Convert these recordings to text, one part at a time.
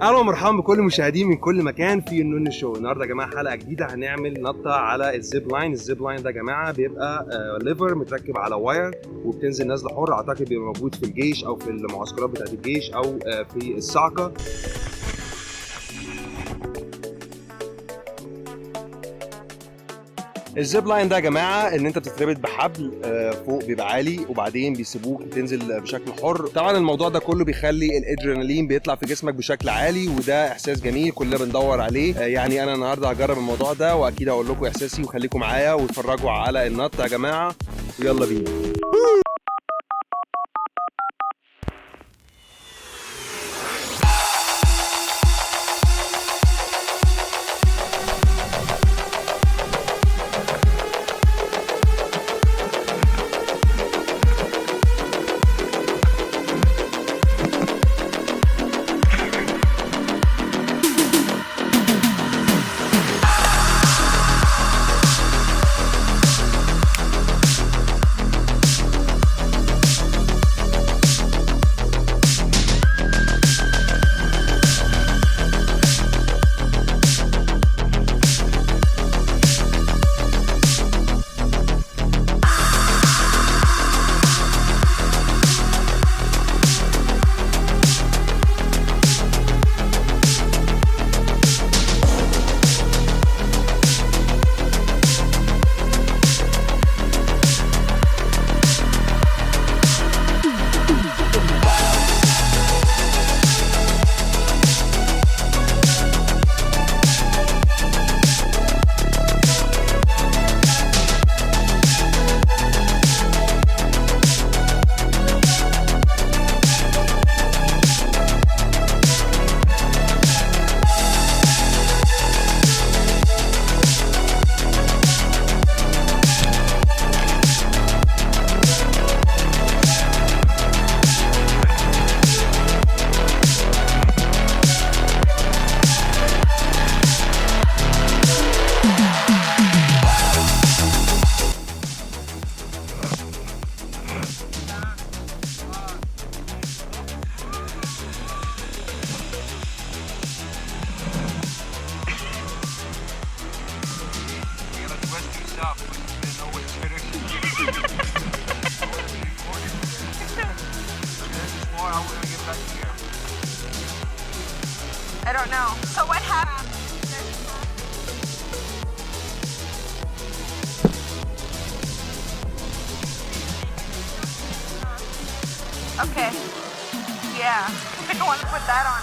اهلا ومرحبا بكل المشاهدين من كل مكان في النون شو. النهارده يا جماعه حلقه جديده، هنعمل نطه على الزيب لاين. الزيب لاين ده يا جماعه بيبقى ليفر متركب على واير وبتنزل نزله حره. اعتقد بيبقى موجود في الجيش او في المعسكرات بتاعت الجيش او في الصاعقه. الزيب لاين ده يا جماعه ان انت بتتربط بحبل فوق بيبقى عالي، وبعدين بيسيبوك تنزل بشكل حر. طبعا الموضوع ده كله بيخلي الادرينالين بيطلع في جسمك بشكل عالي، وده احساس جميل كلنا بندور عليه. يعني انا النهارده هجرب الموضوع ده واكيد هقول لكم احساسي، وخليكم معايا واتفرجوا على النط يا جماعه. ويلا بينا. I don't know. So what happened? Okay. Yeah. I don't want to put that on.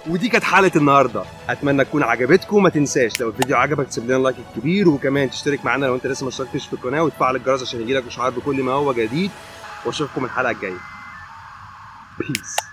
ودي كانت حلقه النهارده، اتمنى تكون عجبتكم. ما تنساش لو الفيديو عجبك تسيب لنا لايك كبير، وكمان تشترك معانا لو انت لسه ما اشتركتش في القناه، وتفعل الجرس عشان يجيلك اشعار بكل ما هو جديد. واشوفكم الحلقه الجايه. بيس.